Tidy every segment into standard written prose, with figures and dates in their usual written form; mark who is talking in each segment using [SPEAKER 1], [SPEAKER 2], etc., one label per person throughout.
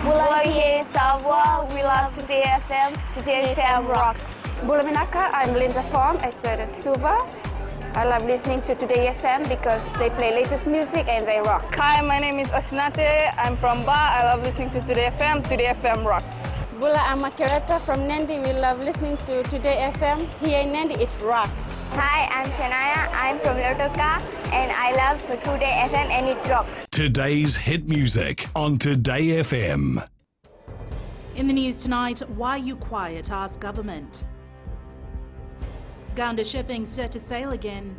[SPEAKER 1] Bulai Tavwa, we love Today FM. Today FM rocks.
[SPEAKER 2] Bulaminaka, I'm Linda Form, a student Suva. I love listening to Today FM because they play latest music and they rock.
[SPEAKER 3] Hi, my name is Osnate. I'm from Ba. I love listening to Today FM. Today FM rocks.
[SPEAKER 4] Bula, I'm a curator from Nandi. We love listening to Today FM. Here in Nandi, it rocks.
[SPEAKER 1] Hi, I'm Shania. I'm from Lotoka and I love Today FM and it rocks.
[SPEAKER 5] Today's hit music on Today FM.
[SPEAKER 6] In the news tonight, why you quiet, ask government. Gaunda shipping set to sail again.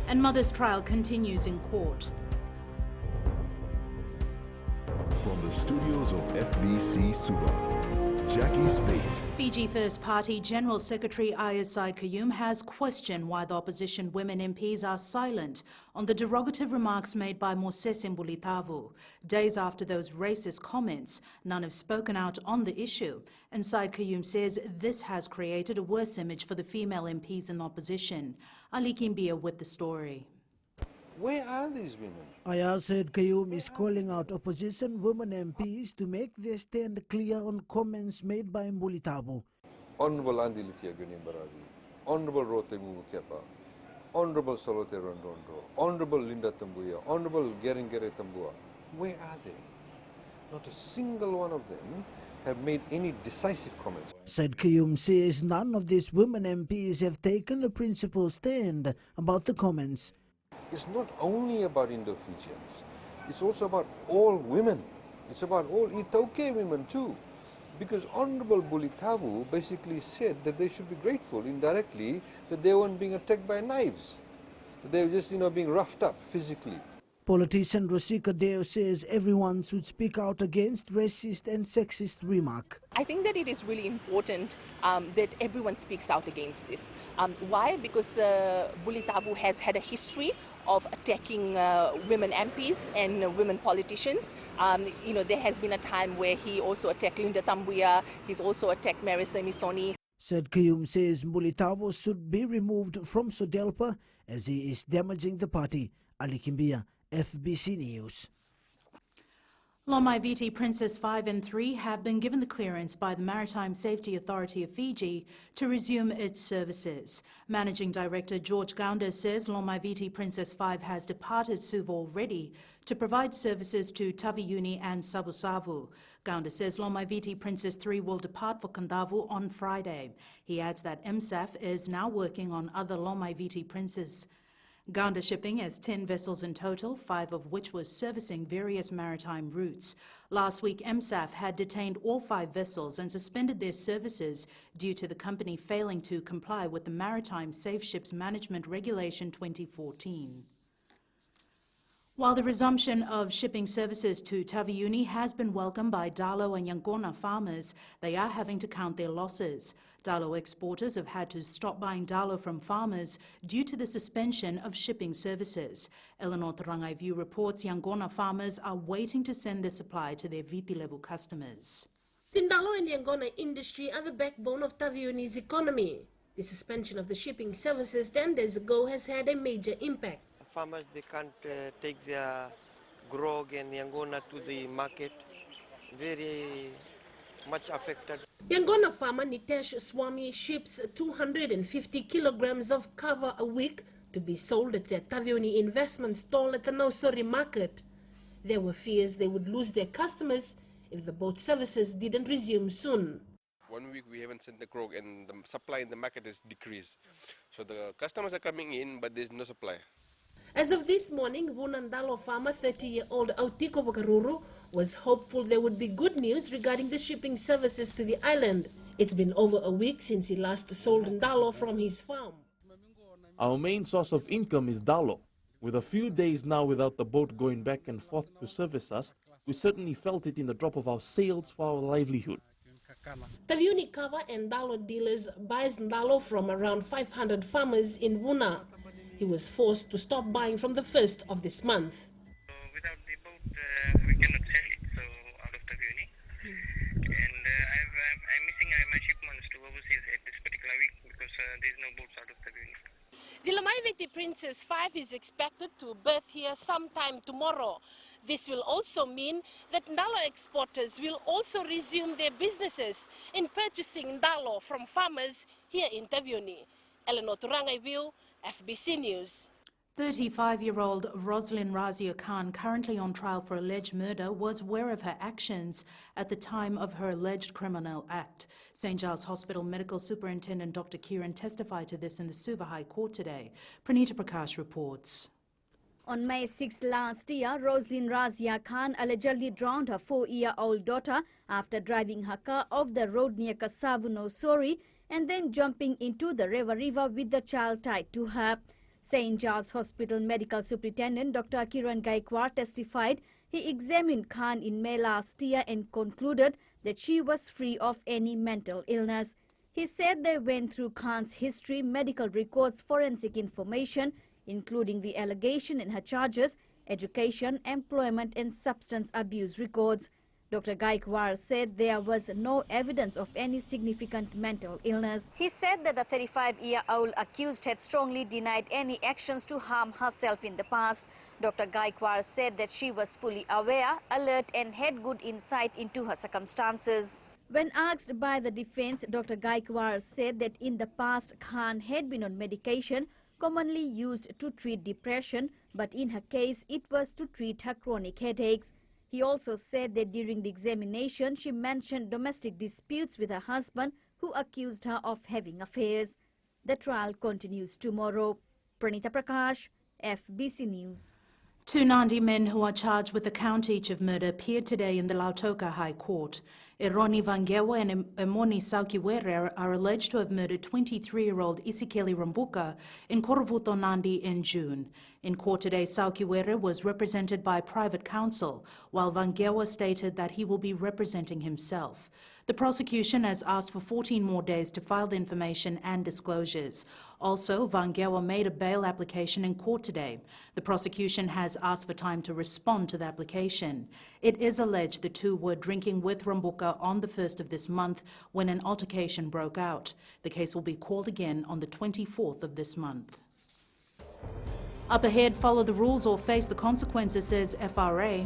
[SPEAKER 6] And mother's trial continues in court.
[SPEAKER 7] From the studios of FBC Suva, Jackie Spade.
[SPEAKER 6] Fiji First Party General Secretary Ayaz Said Qayyum has questioned why the opposition women MPs are silent on the derogative remarks made by Moses Mbulitavu. Days after those racist comments, none have spoken out on the issue. And Said Qayyum says this has created a worse image for the female MPs in opposition. Ali Kimbia with the story.
[SPEAKER 8] Where are these women?
[SPEAKER 9] Ayaz Said Qayyum is calling out opposition women MPs to make their stand clear on comments made by Mbulitavu.
[SPEAKER 8] Honorable Andi Litia Baravi, Honorable Rote Mumukepa, Honorable Salote Rondondro, Honorable Linda Tambuya, Honorable Geringere Tambua. Where are they? Not a single one of them have made any decisive comments.
[SPEAKER 9] Said Qayyum says none of these women MPs have taken a principled stand about the comments.
[SPEAKER 8] It's not only about Indo-Fijians, it's also about all women. It's about all Itoke women too. Because Honorable Bulitavu basically said that they should be grateful indirectly that they weren't being attacked by knives. That they were just, being roughed up physically.
[SPEAKER 9] Politician Rosika Deo says everyone should speak out against racist and sexist remark.
[SPEAKER 10] I think that it is really important that everyone speaks out against this. Why? Because Bulitavu has had a history of attacking women MPs and women politicians. There has been a time where he also attacked Linda Tambuya, he's also attacked Marisa Misoni.
[SPEAKER 9] Said Qayyum says Mbulitavu should be removed from Sodelpa as he is damaging the party. Ali Kimbia, FBC News.
[SPEAKER 6] Lomaiviti Princess 5 and 3 have been given the clearance by the Maritime Safety Authority of Fiji to resume its services. Managing Director George Gaunda says Lomaiviti Princess 5 has departed Suva already to provide services to Taviuni and Savusavu. Gaunda says Lomaiviti Princess 3 will depart for Kandavu on Friday. He adds that MSAF is now working on other Lomaiviti Princess. Gaunda Shipping has 10 vessels in total, 5 of which were servicing various maritime routes. Last week, MSAF had detained all 5 vessels and suspended their services due to the company failing to comply with the Maritime Safe Ships Management Regulation 2014. While the resumption of shipping services to Taviuni has been welcomed by Dalo and Yangona farmers, they are having to count their losses. Dalo exporters have had to stop buying Dalo from farmers due to the suspension of shipping services. Eleanor Tarangai View reports Yangona farmers are waiting to send their supply to their Viti-level customers.
[SPEAKER 11] The Dalo and Yangona industry are the backbone of Taviuni's economy. The suspension of the shipping services 10 days ago has had a major impact.
[SPEAKER 12] Farmers, they can't take their grog and Yangona to the market. Very much affected.
[SPEAKER 11] Yangona farmer Nitesh Swami ships 250 kilograms of kava a week to be sold at their Taviuni investment stall at the Nausori market. There were fears they would lose their customers if the boat services didn't resume soon.
[SPEAKER 13] 1 week we haven't sent the grog and the supply in the market has decreased. So the customers are coming in, but there's no supply.
[SPEAKER 11] As of this morning, Wunandalo farmer 30-year-old Autiko Wakaruru was hopeful there would be good news regarding the shipping services to the island. It's been over a week since he last sold Ndalo from his farm.
[SPEAKER 14] Our main source of income is Dalo. With a few days now without the boat going back and forth to service us, we certainly felt it in the drop of our sales for our livelihood.
[SPEAKER 11] Taviuni Kava and Ndalo dealers buys Ndalo from around 500 farmers in Wuna. He was forced to stop buying from the 1st of this month.
[SPEAKER 15] Without the boat, we cannot sell it out of Taviuni. And I'm missing my shipments to overseas at this particular week because there's no boats out of Taviuni.
[SPEAKER 11] The Lomaiviti Princess 5 is expected to berth here sometime tomorrow. This will also mean that Ndalo exporters will also resume their businesses in purchasing Ndalo from farmers here in Tavioni. Eleanor Turangaiwiu, FBC News.
[SPEAKER 6] 35-year-old Roslyn Razia Khan, currently on trial for alleged murder, was aware of her actions at the time of her alleged criminal act. St. Giles Hospital Medical Superintendent Dr. Kiran testified to this in the Suva High Court today. Pranita Prakash reports.
[SPEAKER 16] On May 6 last year, Roslyn Razia Khan allegedly drowned her 4-year-old daughter after driving her car off the road near Kasavu Nosori and then jumping into the river with the child tied to her. St. Giles Hospital Medical Superintendent Dr. Kiran Gaikwar testified he examined Khan in May last year and concluded that she was free of any mental illness. He said they went through Khan's history, medical records, forensic information, including the allegation in her charges, education, employment and substance abuse records. Dr. Gaikwar said there was no evidence of any significant mental illness. He said that the 35-year-old accused had strongly denied any actions to harm herself in the past. Dr. Gaikwar said that she was fully aware, alert and had good insight into her circumstances. When asked by the defense, Dr. Gaikwar said that in the past Khan had been on medication commonly used to treat depression, but in her case it was to treat her chronic headaches. He also said that during the examination, she mentioned domestic disputes with her husband, who accused her of having affairs. The trial continues tomorrow. Pranita Prakash, FBC News.
[SPEAKER 6] 2 Nandi men who are charged with the count each of murder appeared today in the Lautoka High Court. Eroni Vangewa and Emoni Saukiwere are alleged to have murdered 23-year-old Isikeli Rambuka in Korovuto, Nandi in June. In court today, Saukiwere was represented by private counsel, while Vangewa stated that he will be representing himself. The prosecution has asked for 14 more days to file the information and disclosures. Also, Vangewa made a bail application in court today. The prosecution has asked for time to respond to the application. It is alleged the two were drinking with Rambuka on the 1st of this month when an altercation broke out. The case will be called again on the 24th of this month. Up ahead, follow the rules or face the consequences, says FRA.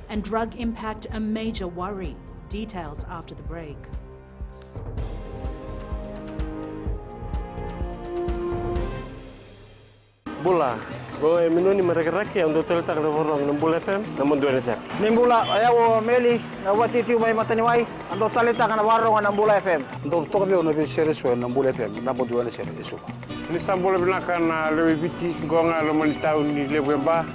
[SPEAKER 6] And drug impact a major worry. Details after the break.
[SPEAKER 17] Bula, go minuni mereka-raki yang hotel tak ada orang nembul FM, namun dua nesek.
[SPEAKER 18] Nimbula, ayaw meli, nawati tiyo may mataniway, ando talita ka na warong nambula FM.
[SPEAKER 17] Ando to kami ono bin series wa nembul FM, namun dua nesek isu. Ni sambol binakan lewi biti gonga lemon tahun ni lebemba.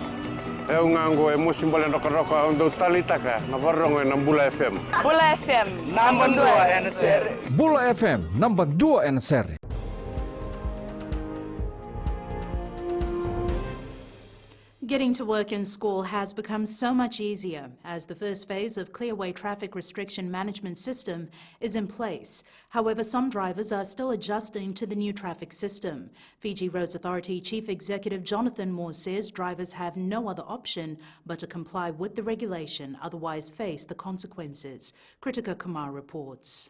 [SPEAKER 17] Eu ngango emosi mbale roka ando talita ka na warong nembul FM.
[SPEAKER 3] Bula FM, number 2 NSR.
[SPEAKER 19] Bula FM, number 2 NSR.
[SPEAKER 6] Getting to work and school has become so much easier as the first phase of Clearway Traffic Restriction Management System is in place. However, some drivers are still adjusting to the new traffic system. Fiji Roads Authority Chief Executive Jonathan Moore says drivers have no other option but to comply with the regulation, otherwise face the consequences. Kritika Kumar reports.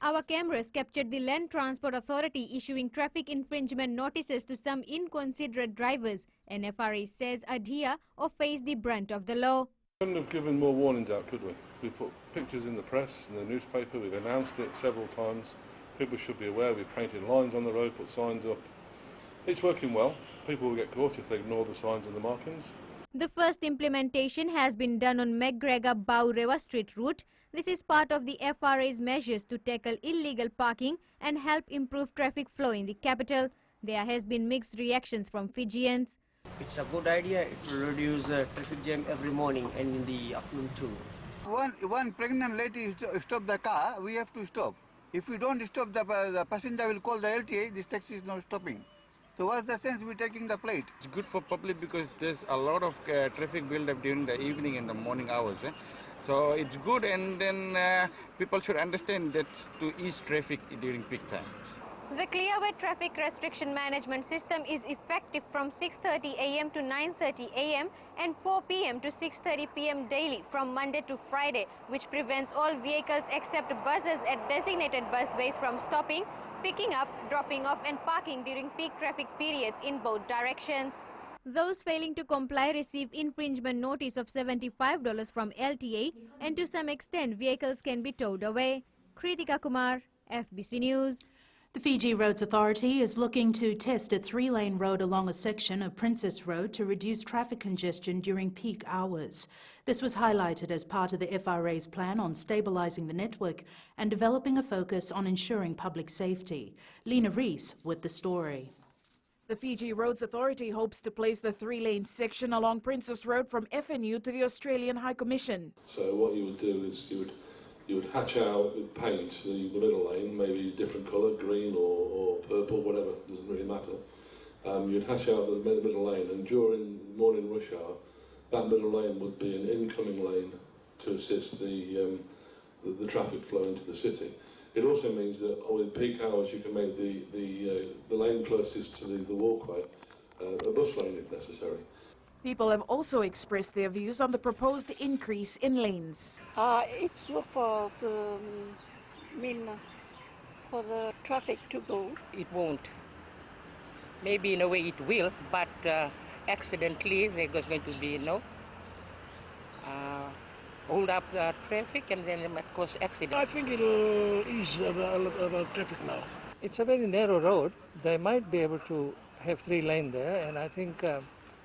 [SPEAKER 20] Our cameras captured the Land Transport Authority issuing traffic infringement notices to some inconsiderate drivers, and FRA says adhere or face the brunt of the law.
[SPEAKER 21] We couldn't have given more warnings out, could we? We put pictures in the press, in the newspaper, we've announced it several times. People should be aware, we've painted lines on the road, put signs up. It's working well. People will get caught if they ignore the signs and the markings.
[SPEAKER 20] The first implementation has been done on McGregor-Baurewa Street route. This is part of the FRA's measures to tackle illegal parking and help improve traffic flow in the capital. There has been mixed reactions from Fijians.
[SPEAKER 22] It's a good idea. It will reduce traffic jam every morning and in the afternoon too.
[SPEAKER 23] One pregnant lady stop the car, we have to stop. If we don't stop, the passenger will call the LTA, this taxi is not stopping. So what's the sense we're taking the plate?
[SPEAKER 24] It's good for public because there's a lot of traffic build-up during the evening and the morning hours. So it's good, and then people should understand that to ease traffic during peak time.
[SPEAKER 20] The Clearway Traffic Restriction Management System is effective from 6:30 a.m. to 9:30 a.m. and 4 p.m. to 6:30 p.m. daily from Monday to Friday, which prevents all vehicles except buses at designated busways from stopping, picking up, dropping off and parking during peak traffic periods in both directions. Those failing to comply receive infringement notice of $75 from LTA, and to some extent vehicles can be towed away. Kritika Kumar, FBC News.
[SPEAKER 6] The Fiji Roads Authority is looking to test a 3-lane road along a section of Princess Road to reduce traffic congestion during peak hours. This was highlighted as part of the FRA's plan on stabilising the network and developing a focus on ensuring public safety. Lena Rees with the story.
[SPEAKER 1] The Fiji Roads Authority hopes to place the 3-lane section along Princess Road from FNU to the Australian High Commission.
[SPEAKER 21] So what you would do is you would hatch out with paint the middle lane, maybe a different colour, green or purple, whatever, doesn't really matter. You'd hatch out the middle lane, and during morning rush hour, that middle lane would be an incoming lane to assist the traffic flow into the city. It also means that with peak hours you can make the lane closest to the walkway a bus lane if necessary.
[SPEAKER 1] People have also expressed their views on the proposed increase in lanes.
[SPEAKER 2] It's good for for the traffic to go.
[SPEAKER 4] It won't. Maybe in a way it will, but accidentally there's going to be hold up the traffic and then it might cause accidents.
[SPEAKER 5] I think it'll ease about traffic now.
[SPEAKER 25] It's a very narrow road. They might be able to have 3 lanes there, and I think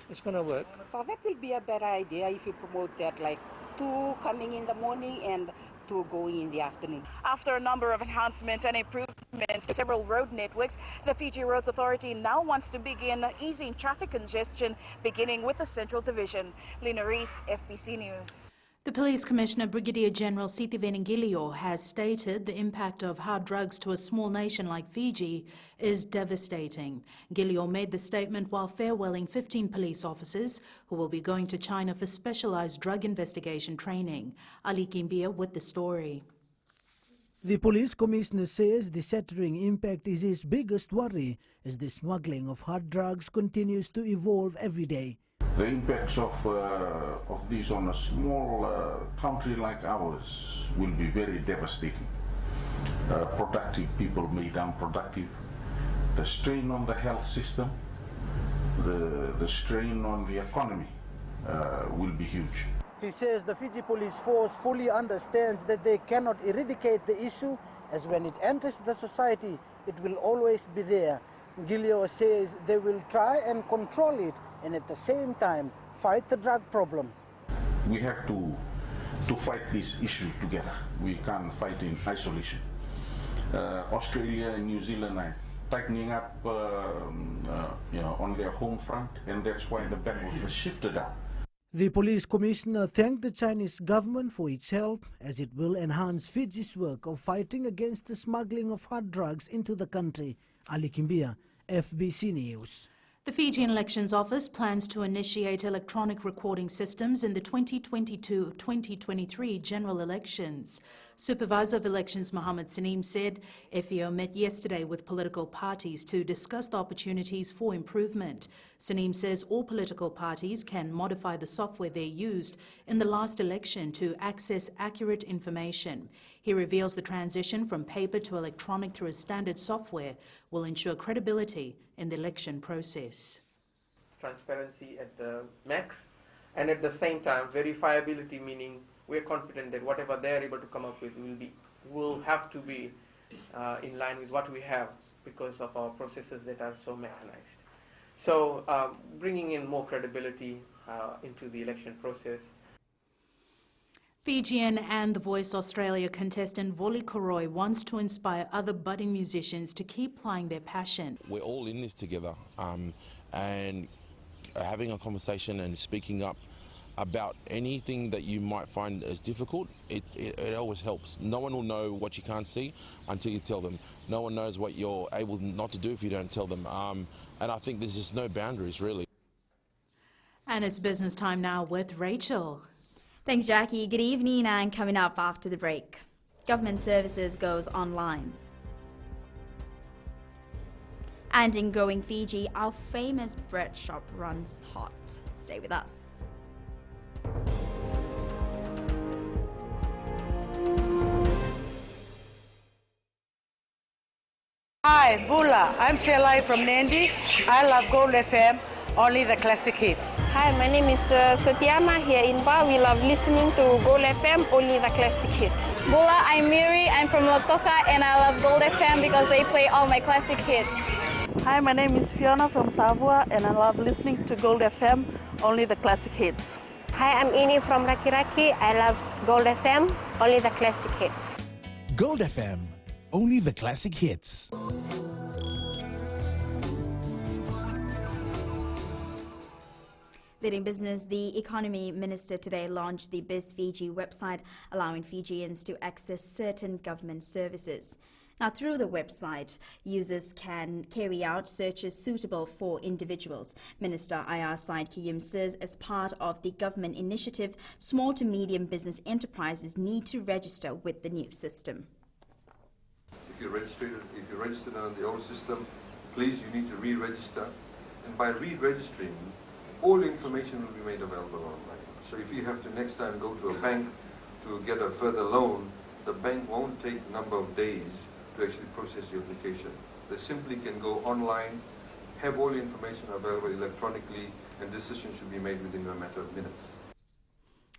[SPEAKER 25] it's going to work.
[SPEAKER 26] Well, that will be a better idea if you promote that, like 2 coming in the morning and 2 going in the afternoon.
[SPEAKER 1] After a number of enhancements and improvements to several road networks, the Fiji Roads Authority now wants to begin easing traffic congestion, beginning with the Central Division. Lena Rees, FBC News.
[SPEAKER 6] The Police Commissioner Brigadier General Sithiven Ngilio has stated the impact of hard drugs to a small nation like Fiji is devastating. Ngilio made the statement while farewelling 15 police officers who will be going to China for specialized drug investigation training. Ali Kimbia with the story.
[SPEAKER 9] The police commissioner says the shattering impact is his biggest worry as the smuggling of hard drugs continues to evolve every day.
[SPEAKER 27] The impacts of this on a small country like ours will be very devastating. Productive people made unproductive. The strain on the health system, the strain on the economy will be huge.
[SPEAKER 25] He says the Fiji police force fully understands that they cannot eradicate the issue, as when it enters the society, it will always be there. Ngilio says they will try and control it, and at the same time fight the drug problem.
[SPEAKER 27] We have to fight this issue together. We can't fight in isolation. Australia and New Zealand are tightening up on their home front, and that's why the battle has shifted up.
[SPEAKER 9] The police commissioner thanked the Chinese government for its help, as it will enhance Fiji's work of fighting against the smuggling of hard drugs into the country. Ali Kimbia, FBC News.
[SPEAKER 6] The Fijian Elections Office plans to initiate electronic recording systems in the 2022-2023 general elections. Supervisor of Elections Mohammed Saneem said FEO met yesterday with political parties to discuss the opportunities for improvement. Saneem says all political parties can modify the software they used in the last election to access accurate information. He reveals the transition from paper to electronic through a standard software will ensure credibility in the election process.
[SPEAKER 28] Transparency at the max, and at the same time verifiability, meaning we're confident that whatever they're able to come up with will have to be in line with what we have because of our processes that are so mechanized. So bringing in more credibility into the election process.
[SPEAKER 6] Fijian and The Voice Australia contestant Voli Koroi wants to inspire other budding musicians to keep plying their passion.
[SPEAKER 29] We're all in this together, and having a conversation and speaking up about anything that you might find as difficult, it always helps. No one will know what you can't see until you tell them. No one knows what you're able not to do if you don't tell them. And I think there's just no boundaries, really.
[SPEAKER 6] And it's business time now with Rachel.
[SPEAKER 30] Thanks, Jackie. Good evening, and coming up after the break, government services goes online. And in growing Fiji, our famous bread shop runs hot. Stay with us.
[SPEAKER 7] Hi, Bula. I'm Selai from Nandi. I love Gold FM, only the classic hits.
[SPEAKER 8] Hi, my name is Sotiama here in Ba. We love listening to Gold FM, only the classic hits.
[SPEAKER 3] Bula, I'm Miri. I'm from Lotoka and I love Gold FM because they play all my classic hits.
[SPEAKER 10] Hi, my name is Fiona from Tavua and I love listening to Gold FM, only the classic hits.
[SPEAKER 8] Hi, I'm Ini from Raki Raki. I love Gold FM, only the classic hits.
[SPEAKER 11] Gold FM, only the classic hits.
[SPEAKER 30] Leading business, the economy minister today launched the Biz Fiji website, allowing Fijians to access certain government services. Now, through the website, users can carry out searches suitable for individuals. Minister Ayar Said Kiyum says as part of the government initiative, small to medium business enterprises need to register with the new system.
[SPEAKER 12] If you're registered on the old system, please, you need to re-register. And by re-registering, all information will be made available online. So if you have to next time go to a bank to get a further loan, the bank won't take a number of days to actually process your application. They simply can go online, have all the information available electronically, and decisions should be made within a matter of minutes.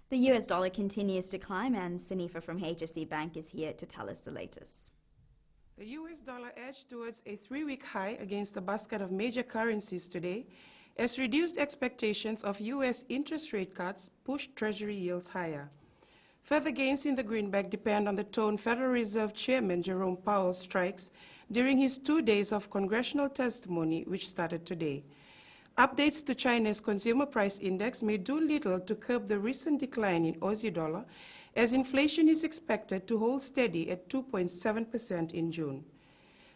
[SPEAKER 30] The US dollar continues to climb, and Sanifa from HFC Bank is here to tell us the latest.
[SPEAKER 13] The US dollar edged towards a 3-week high against a basket of major currencies today, as reduced expectations of US interest rate cuts pushed Treasury yields higher. Further gains in the greenback depend on the tone Federal Reserve Chairman Jerome Powell strikes during his 2 days of congressional testimony, which started today. Updates to China's consumer price index may do little to curb the recent decline in Aussie dollar, as inflation is expected to hold steady at 2.7% in June.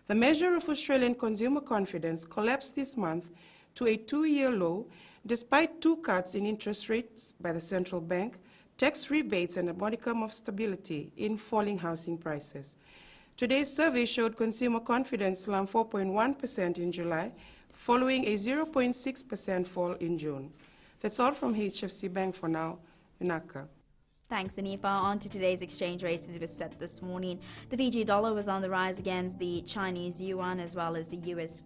[SPEAKER 13] The measure of Australian consumer confidence collapsed this month to a 2-year low, despite 2 cuts in interest rates by the central bank, tax rebates, and a modicum of stability in falling housing prices. Today's survey showed consumer confidence slumped 4.1% in July, following a 0.6% fall in June. That's all from HFC Bank for now. In Accra.
[SPEAKER 30] Thanks, Anifa. On to today's exchange rates as it was set this morning. The Fiji dollar was on the rise against the Chinese yuan as well as the US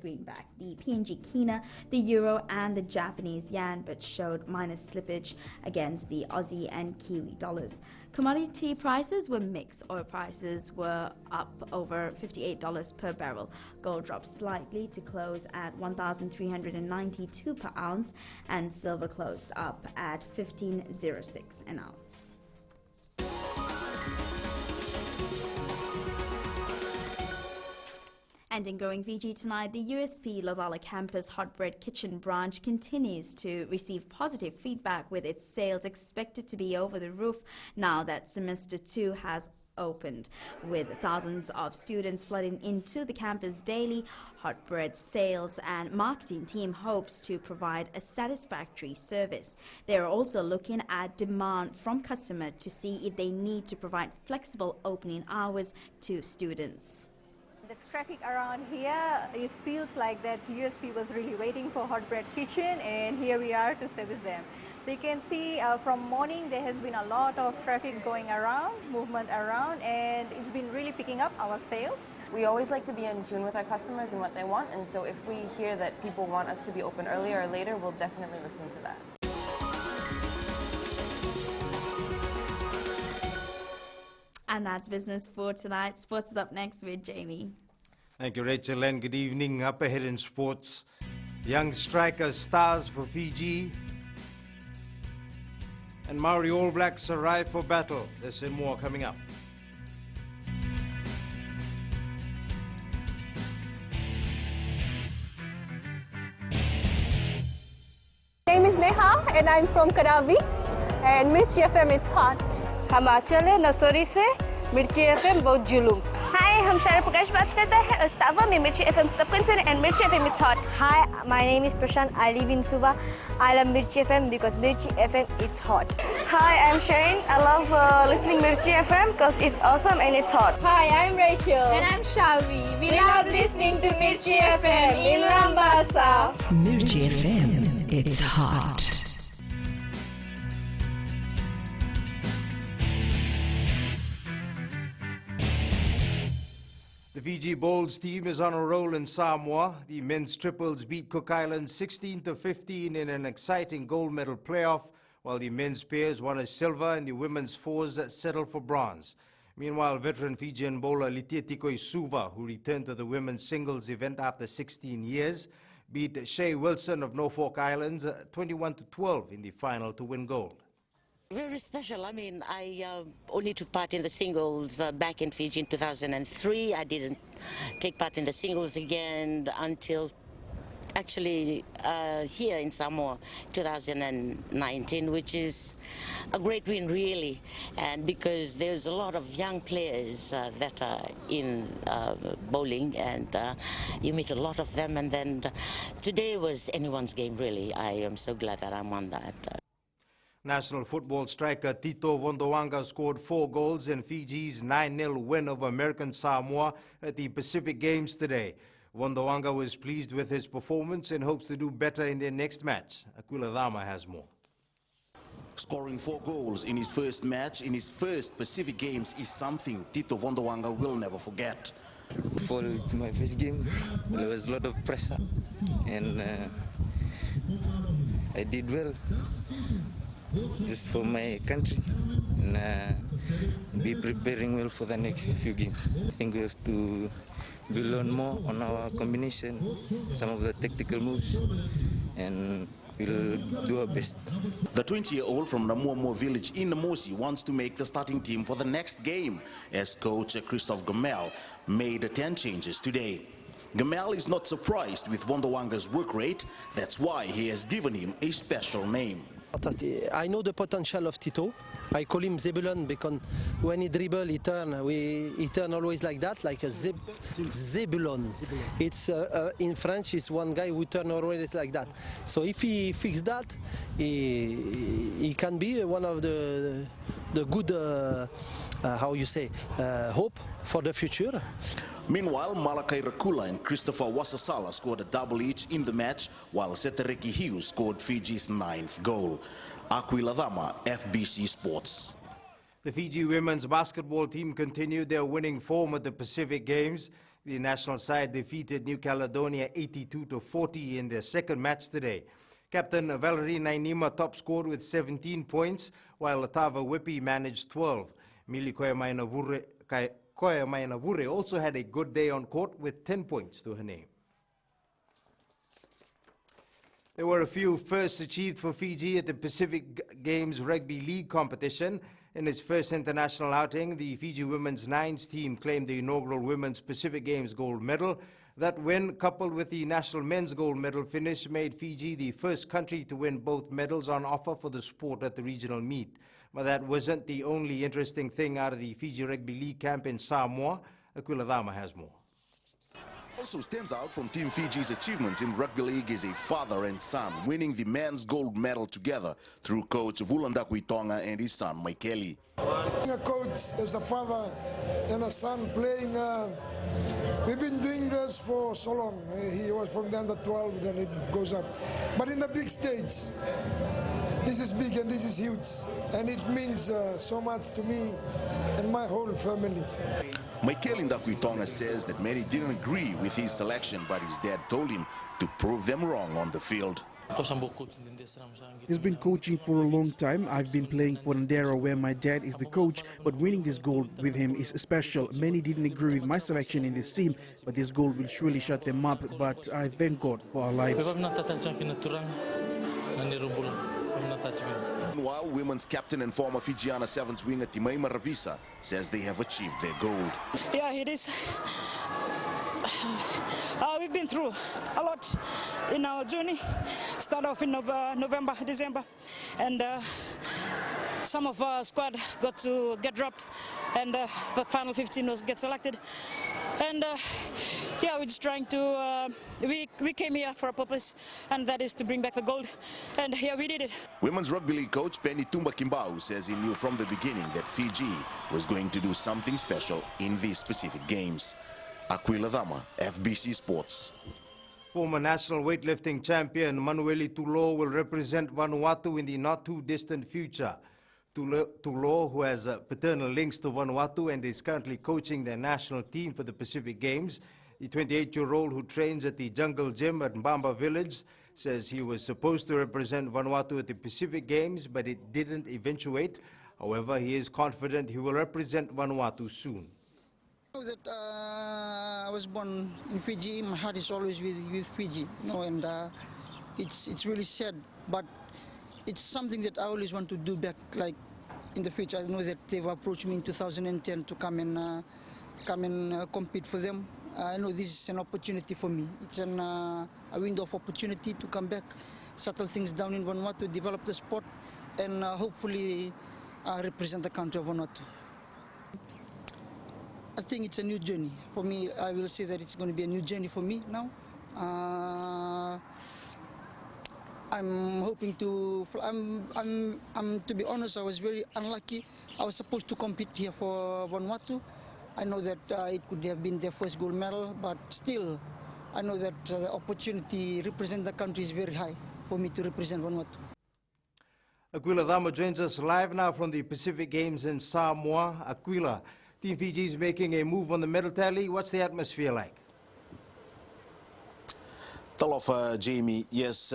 [SPEAKER 30] greenback, the PNG kina, the euro and the Japanese yen, but showed minor slippage against the Aussie and Kiwi dollars. Commodity prices were mixed. Oil prices were up over $58 per barrel. Gold dropped slightly to close at $1,392 per ounce, and silver closed up at $15.06 an ounce. And in Growing Fiji tonight, the USP Lavala campus Hot Bread Kitchen branch continues to receive positive feedback, with its sales expected to be over the roof now that semester 2 has opened. With thousands of students flooding into the campus daily, Hot Bread sales and marketing team hopes to provide a satisfactory service. They are also looking at demand from customers to see if they need to provide flexible opening hours to students.
[SPEAKER 14] The traffic around here feels like that USP was really waiting for Hot Bread Kitchen, and here we are to service them. So you can see from morning there has been a lot of traffic going around, movement around, and it's been really picking up our sales.
[SPEAKER 15] We always like to be in tune with our customers and what they want, and so if we hear that people want us to be open earlier or later, we'll definitely listen to that.
[SPEAKER 30] And that's business for tonight. Sports is up next with Jamie.
[SPEAKER 16] Thank you, Rachel, and good evening. Up ahead in sports, young strikers stars for Fiji, and Maori All Blacks arrive for battle. There's some more coming up.
[SPEAKER 18] My name is Neha and I'm from Kadavi, and Mirchi FM it's hot. हम आचल नसोरी से मिर्ची FM बहुत जुलूम.
[SPEAKER 31] Hi, हम शारा प्रकाश बात करते हैं तावा में मिर्ची एफएम सबकंसन and मिर्ची FM it's hot.
[SPEAKER 18] Hi, my name is Prashant. I live in Suba. I love Mirchi FM because Mirchi FM it's hot.
[SPEAKER 31] Hi, I'm Shane. I love listening Mirchi FM because it's awesome and it's hot.
[SPEAKER 18] Hi, I'm Rachel.
[SPEAKER 31] And I'm Shavi. We love listening to Mirchi FM in Lambasa.
[SPEAKER 32] Mirchi FM, it's hot.
[SPEAKER 16] The Fiji bowls team is on a roll in Samoa. The men's triples beat Cook Islands 16-15 in an exciting gold medal playoff, while the men's pairs won a silver and the women's fours settled for bronze. Meanwhile, veteran Fijian bowler Litietiko Suva, who returned to the women's singles event after 16 years, beat Shea Wilson of Norfolk Islands 21-12 in the final to win gold.
[SPEAKER 1] Very special. I mean, I only took part in the singles back in Fiji in 2003. I didn't take part in the singles again until actually here in Samoa 2019, which is a great win really, and because there's a lot of young players that are in bowling, and you meet a lot of them, and then today was anyone's game really. I am so glad that I'm on that.
[SPEAKER 16] National football striker Tito Vondoanga scored 4 goals in Fiji's 9-0 win over American Samoa at the Pacific Games today. Vondoanga was pleased with his performance and hopes to do better in their next match. Aquila Dama has more.
[SPEAKER 2] Scoring 4 goals in his first match, in his first Pacific Games, is something Tito Vondoanga will never forget.
[SPEAKER 4] For my first game, there was a lot of pressure, and I did well. Just for my country, and be preparing well for the next few games. I think we have to learn more on our combination, some of the tactical moves, and we'll do our best.
[SPEAKER 2] The 20-year-old from Namuamua village in Namosi wants to make the starting team for the next game, as coach Christophe Gamel made 10 changes today. Gamel is not surprised with Vondoanga's work rate. That's why he has given him a special name.
[SPEAKER 5] I know the potential of Tito. I call him Zebulon because when he dribble, he turn always like that, like a Zebulon. It's in French, it's one guy who turn always like that. So if he fix that, he can be one of the good, how you say, hope for the future.
[SPEAKER 2] Meanwhile, Malakai Rakula and Christopher Wasasala scored a double each in the match, while Setereki Hughes scored Fiji's 9th goal. Aquila Dama, FBC Sports.
[SPEAKER 16] The Fiji women's basketball team continued their winning form at the Pacific Games. The national side defeated New Caledonia 82-40 in their second match today. Captain Valerie Nainima top scored with 17 points, while Latava Whippy managed 12. Mili Koya Mainavure also had a good day on court with 10 points to her name. There were a few firsts achieved for Fiji at the Pacific Games Rugby League competition. In its first international outing, the Fiji women's nines team claimed the inaugural Women's Pacific Games gold medal. That win, coupled with the national men's gold medal finish, made Fiji the first country to win both medals on offer for the sport at the regional meet. But that wasn't the only interesting thing out of the Fiji Rugby League camp in Samoa. Aquila Dama has more.
[SPEAKER 2] Also stands out from Team Fiji's achievements in rugby league is a father and son winning the men's gold medal together through coach Vulandakwi Tonga and his son Maikeli.
[SPEAKER 17] A coach as a father and a son playing, we've been doing this for so long. He was from the under 12, then it goes up. But in the big stage, this is big and this is huge, and it means so much to me and my whole family.
[SPEAKER 2] Maikeli Ndakwi says that many didn't agree with his selection, but his dad told him to prove them wrong on the field.
[SPEAKER 19] He's been coaching for a long time. I've been playing for Ndera where my dad is the coach, but winning this gold with him is special. Many didn't agree with my selection in this team, but this gold will surely shut them up. But I thank God for our lives.
[SPEAKER 2] Meanwhile, women's captain and former Fijiana Sevens winger Timaima Rabisa says they have achieved their gold.
[SPEAKER 20] Yeah, it is. We've been through a lot in our journey. Start off in November, December, and some of our squad got to get dropped, and the final 15 get selected. And yeah, we're just trying to, we came here for a purpose, and that is to bring back the gold. And yeah, we did it.
[SPEAKER 2] Women's rugby league coach Penny Tumba Kimbau says he knew from the beginning that Fiji was going to do something special in these Pacific Games. Aquila Dama, FBC Sports.
[SPEAKER 16] Former national weightlifting champion Manueli Tulo will represent Vanuatu in the not-too-distant future. Tulo, who has paternal links to Vanuatu and is currently coaching their national team for the Pacific Games. The 28-year-old who trains at the Jungle Gym at Mbamba Village says he was supposed to represent Vanuatu at the Pacific Games, but it didn't eventuate. However, he is confident he will represent Vanuatu soon.
[SPEAKER 6] I know that I was born in Fiji. My heart is always with Fiji, and it's really sad, but it's something that I always want to do back, like in the future. I know that they've approached me in 2010 to come and compete for them. I know this is an opportunity for me. It's a window of opportunity to come back, settle things down in Vanuatu, develop the sport, and hopefully represent the country of Vanuatu. I think it's a new journey. For me, I will say that it's going to be a new journey for me now. I'm hoping to. To be honest, I was very unlucky. I was supposed to compete here for Vanuatu. I know that it could have been their first gold medal, but still, I know that the opportunity to represent the country is very high for me to represent Vanuatu.
[SPEAKER 16] Aquila Damo joins us live now from the Pacific Games in Samoa. Aquila, Team Fiji is making a move on the medal tally. What's the atmosphere like?
[SPEAKER 2] Talofa, Jamie, yes,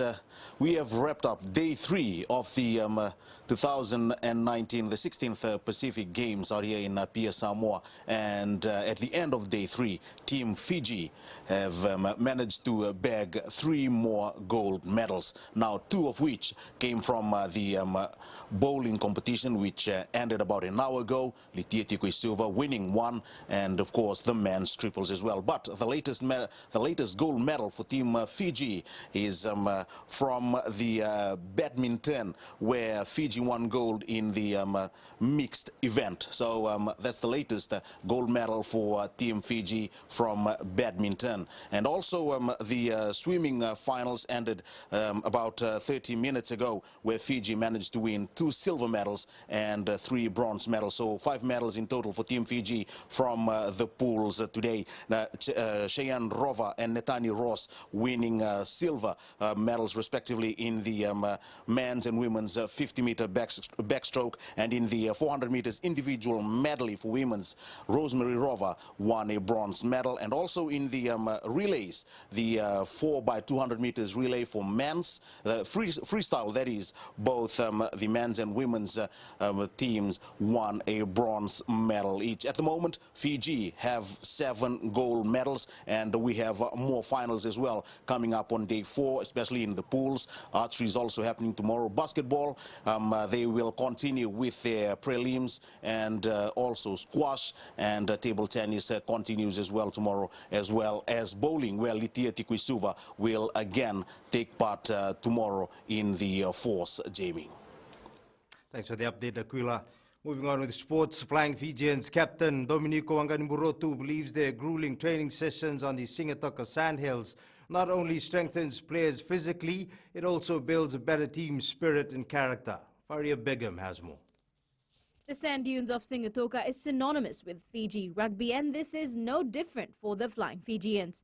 [SPEAKER 2] we have wrapped up day 3 of the 2019, the 16th Pacific Games out here in Pia, Samoa. And at the end of day 3, Team Fiji have managed to bag 3 more gold medals. Now, 2 of which came from the bowling competition, which ended about an hour ago. Litieti Silva winning 1, and of course the men's triples as well. But the latest gold medal for Team Fiji is from the badminton, where Fiji won gold in the mixed event. So that's the latest gold medal for Team Fiji from badminton. And also the swimming finals ended about 30 minutes ago, where Fiji managed to win 2 silver medals and 3 bronze medals. So 5 medals in total for Team Fiji from the pools today. Cheyenne Rova and Netani Ross winning silver medals respectively in the men's and women's 50-meter backstroke, and in the 400 meters individual medley for women's, Rosemary Rova won a bronze medal. And also in the relays, the 4x200 meters relay for men's, freestyle that is, both the men's and women's teams won a bronze medal each. At the moment, Fiji have 7 gold medals, and we have more finals as well coming up on day 4, especially in the pools. Archery is also happening tomorrow. Basketball, they will continue with their prelims, and also squash and table tennis continues as well tomorrow, as well as bowling, where Litieti Kuisuva will again take part tomorrow in the fourth, Jamie.
[SPEAKER 16] Thanks for the update, Aquila. Moving on with sports, Flying Fijians captain Dominico Wanganimurotu believes their grueling training sessions on the Singatoka Sandhills not only strengthens players physically, it also builds a better team spirit and character. Faria Begum has more.
[SPEAKER 7] The sand dunes of Singatoka is synonymous with Fiji rugby, and this is no different for the Flying Fijians.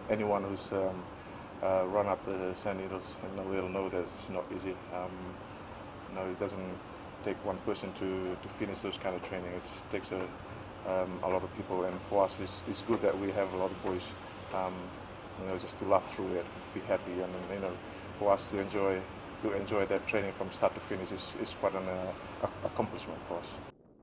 [SPEAKER 9] Anyone who's run up the sand needles will know that it's not easy. It doesn't take one person to finish those kind of training. It takes a lot of people, and for us it's good that we have a lot of boys just to laugh through it, be happy, and for us to enjoy that training from start to finish is quite an accomplishment for us.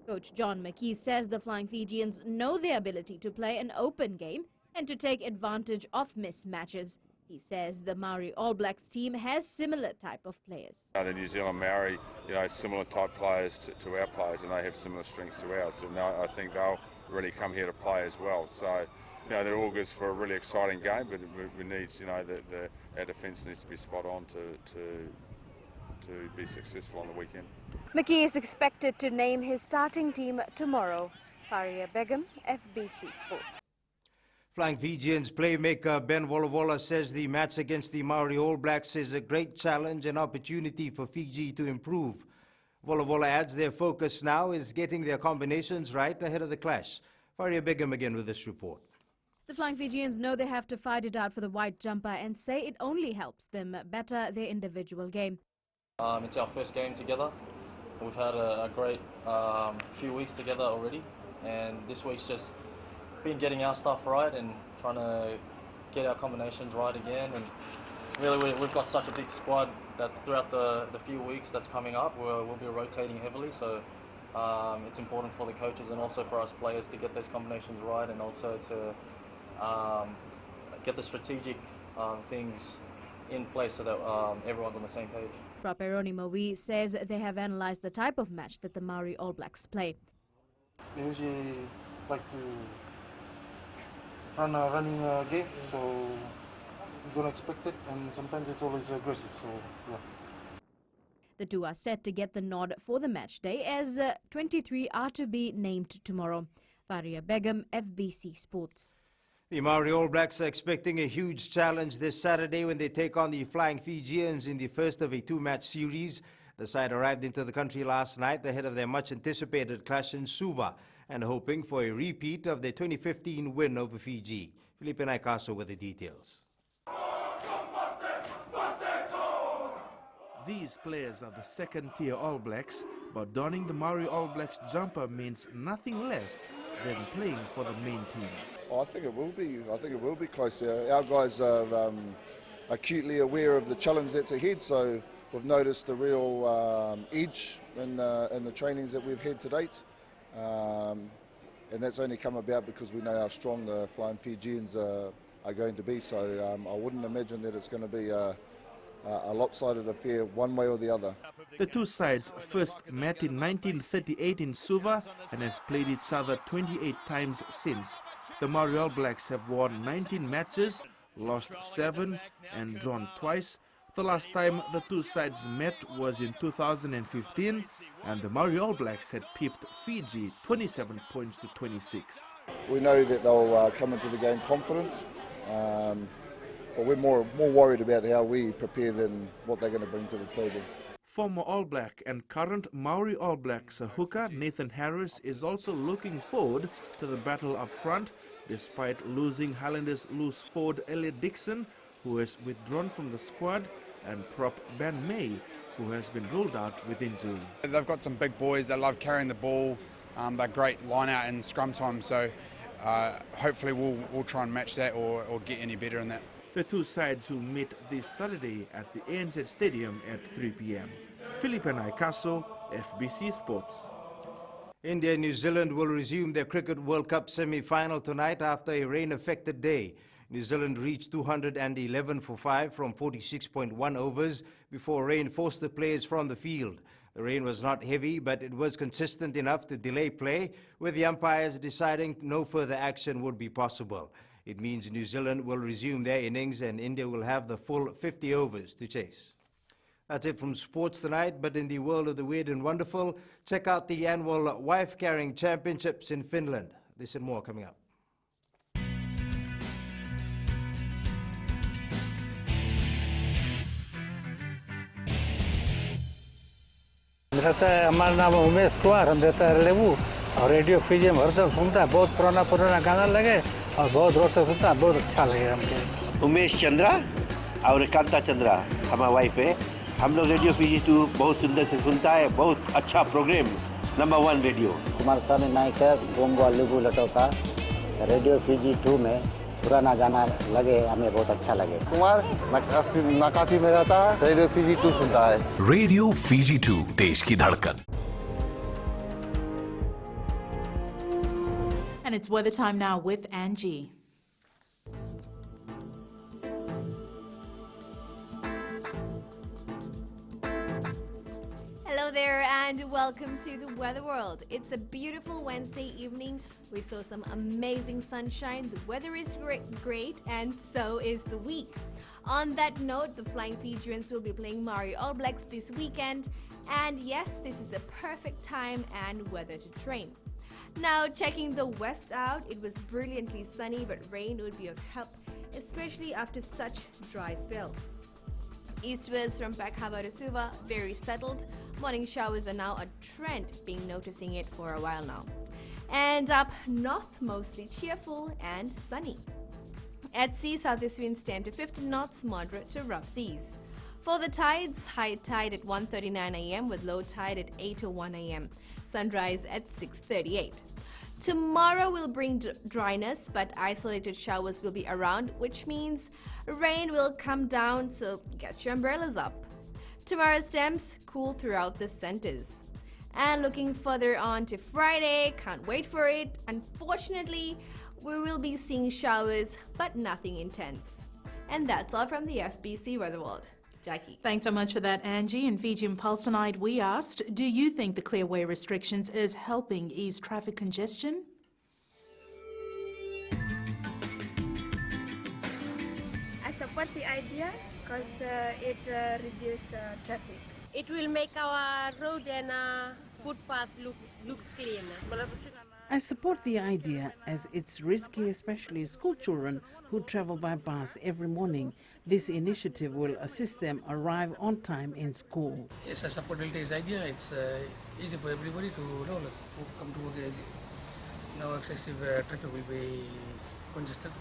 [SPEAKER 7] Coach John McKee says the Flying Fijians know their ability to play an open game and to take advantage of mismatches. He says the Maori All Blacks team has similar type of players.
[SPEAKER 21] The New Zealand Maori, similar type players to our players, and they have similar strengths to ours. So now I think they'll really come here to play as well. So, they're all good for a really exciting game, but we need, our defence needs to be spot on to be successful on the weekend.
[SPEAKER 7] McKee is expected to name his starting team tomorrow. Faria Begum, FBC Sports.
[SPEAKER 16] Flying Fijians playmaker Ben Volavola says the match against the Maori All Blacks is a great challenge and opportunity for Fiji to improve. Volavola adds their focus now is getting their combinations right ahead of the clash. Faria Begum again with this report.
[SPEAKER 7] The Flying Fijians know they have to fight it out for the white jumper and say it only helps them better their individual game.
[SPEAKER 22] It's our first game together.
[SPEAKER 3] We've had a great few weeks together already, and this week's just been getting our stuff right and trying to get our combinations right again. And really, we've got such a big squad that throughout the few weeks that's coming up, we'll be rotating heavily. So it's important for the coaches and also for us players to get those combinations right, and also to get the strategic things in place so that everyone's on the same page.
[SPEAKER 7] Properoni Maui says they have analysed the type of match that the Maori All Blacks play.
[SPEAKER 8] They usually like to run a running game, so you're going to expect it, and sometimes it's always aggressive, so yeah.
[SPEAKER 7] The two are set to get the nod for the match day, as 23 are to be named tomorrow. Faria Begum, FBC Sports.
[SPEAKER 16] The Maori All Blacks are expecting a huge challenge this Saturday when they take on the Flying Fijians in the first of a two-match series. The side arrived into the country last night ahead of their much-anticipated clash in Suva and hoping for a repeat of their 2015 win over Fiji. Felipe Naikaso with the details.
[SPEAKER 19] These players are the second-tier All Blacks, but donning the Maori All Blacks jumper means nothing less than playing for the main team.
[SPEAKER 10] I think it will be. I think it will be close. Our guys are acutely aware of the challenge that's ahead, so we've noticed a real edge in the trainings that we've had to date, and that's only come about because we know how strong the Flying Fijians are going to be. So I wouldn't imagine that it's going to be a lopsided affair one way or the other.
[SPEAKER 19] The two sides first met in 1938 in Suva and have played each other 28 times since. The Maori All Blacks have won 19 matches, lost 7 and drawn twice. The last time the two sides met was in 2015, and the Maori All Blacks had pipped Fiji 27 points to 26.
[SPEAKER 10] We know that they'll come into the game confident, but we're more worried about how we prepare than what they're going to bring to the table.
[SPEAKER 19] Former All Black and current Maori All Blacks hooker Nathan Harris is also looking forward to the battle up front, despite losing Highlanders loose forward Elliot Dixon, who has withdrawn from the squad, and prop Ben May, who has been ruled out with injury.
[SPEAKER 11] They've got some big boys that love carrying the ball. They're great line out and scrum time, so hopefully we'll try and match that or get any better in that.
[SPEAKER 19] The two sides will meet this Saturday at the ANZ Stadium at 3 p.m. Felipe Naikaso, FBC Sports.
[SPEAKER 16] India and New Zealand will resume their Cricket World Cup semi-final tonight after a rain-affected day. New Zealand reached 211 for 5 from 46.1 overs before rain forced the players from the field. The rain was not heavy, but it was consistent enough to delay play, with the umpires deciding no further action would be possible. It means New Zealand will resume their innings and India will have the full 50 overs to chase. That's it from sports tonight, but in the world of the weird and wonderful, check out the annual Wife Carrying Championships in Finland. This and more coming up.
[SPEAKER 22] हमारा नाम उमेश कुमार, हम रहता है लेबू और radio Fiji में हरदम सुनता है, बहुत पुराना गाना लगे और बहुत रोज तक सुनता है, बहुत अच्छा लगे हमको।
[SPEAKER 23] उमेश चंद्रा और कांता चंद्रा हमारा वाइफ है। हम लोग रेडियो फिजी 2 बहुत सुंदर से सुनता है, बहुत अच्छा प्रोग्राम, नंबर 1 रेडियो।
[SPEAKER 24] कुमार स्वामी नायक है, गोंगवा लेबू लटोका, रेडियो फिजी 2 में पुराना गाना लगे, हमें बहुत अच्छा लगे।
[SPEAKER 25] कुमार नाकाफी में रहता है, रेडियो फिजी 2 सुनता है।
[SPEAKER 26] रेडियो फिजी 2 देश की धड़कन।
[SPEAKER 27] And it's weather time now with Angie. Hello there and welcome to the Weather World. It's a beautiful Wednesday evening. We saw some amazing sunshine. The weather is great and so is the week. On that note, the Flying Fijians will be playing Maori All Blacks this weekend. And yes, this is a perfect time and weather to train. Now, checking the west out, it was brilliantly sunny, but rain would be of help, especially after such dry spells. Eastwards from Pakava to Suva, very settled. Morning showers are now a trend, being noticing it for a while now. And up north, mostly cheerful and sunny. At sea, southeast winds 10 to 15 knots, moderate to rough seas. For the tides, high tide at 1:39 a.m. with low tide at 8:01 a.m. Sunrise at 6:38. Tomorrow will bring dryness, but isolated showers will be around, which means rain will come down, so get your umbrellas up. Tomorrow's temps cool throughout the centers. And looking further on to Friday, can't wait for it. Unfortunately, we will be seeing showers, but nothing intense. And that's all from the FBC Weather World. Jackie.
[SPEAKER 1] Thanks so much for that, Angie. In Fijian Pulse tonight, we asked, do you think the clearway restrictions is helping ease traffic congestion?
[SPEAKER 4] I support the idea because it reduces traffic. It will make our road and footpath looks clean.
[SPEAKER 12] I support the idea as it's risky, especially school children who travel by bus every morning. This initiative will assist them arrive on time in school.
[SPEAKER 13] Yes, I support this idea. It's easy for everybody to come to work. No excessive traffic will be congested.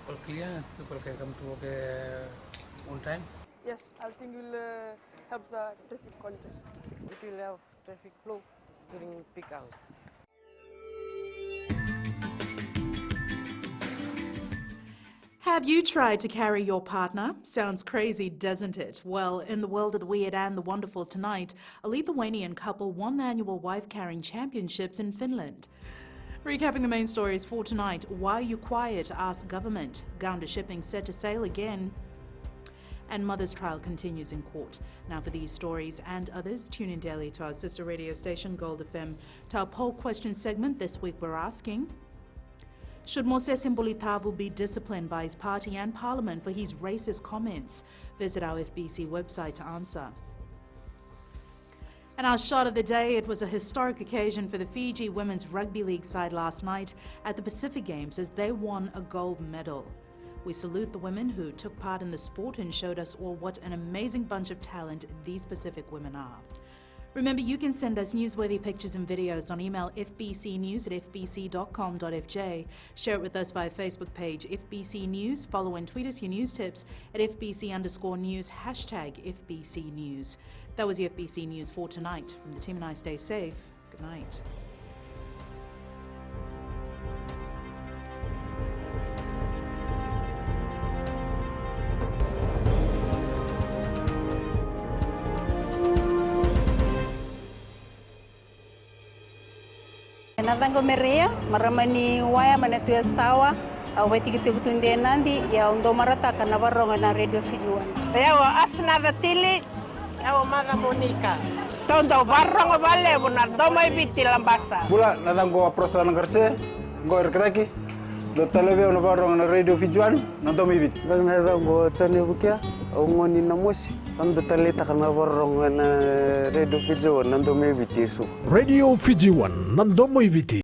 [SPEAKER 13] All clear, people can come to work on time.
[SPEAKER 14] Yes, I think it will help the traffic congestion.
[SPEAKER 15] It will have traffic flow during peak hours.
[SPEAKER 1] Have you tried to carry your partner? Sounds crazy, doesn't it? Well, in the world of the weird and the wonderful tonight, a Lithuanian couple won the annual wife-carrying championships in Finland. Recapping the main stories for tonight, why are you quiet? Ask government. Gounder shipping set to sail again. And mother's trial continues in court. Now for these stories and others, tune in daily to our sister radio station, Gold FM. To our poll question segment this week, we're asking, should Moses Simbolitavu be disciplined by his party and parliament for his racist comments? Visit our FBC website to answer. And our shot of the day, it was a historic occasion for the Fiji Women's Rugby League side last night at the Pacific Games as they won a gold medal. We salute the women who took part in the sport and showed us all what an amazing bunch of talent these Pacific women are. Remember, you can send us newsworthy pictures and videos on email fbcnews@fbc.com.fj. Share it with us via Facebook page FBC News. Follow and tweet us your news tips at FBC_news, #FBC News. That was the FBC News for tonight. From the team and I, stay safe. Good night.
[SPEAKER 18] Natango merea maramani waya manatuya sawa aweti kitunde nandi ya undo marata kana baronga na radio Fijian.
[SPEAKER 28] Yawa asna datili yawa maga Monica. Tondo baronga vale bunar doma ibiti lambasa.
[SPEAKER 25] Bula natango aprosa nangarse ngor kraki do televeo na baronga na radio Fijian na doma ibiti. Bang natango tsane bukia ngoni na mosi ando talita kana baronga na radio Fijian na doma ibiti su.
[SPEAKER 26] Radio Fijian na doma ibiti.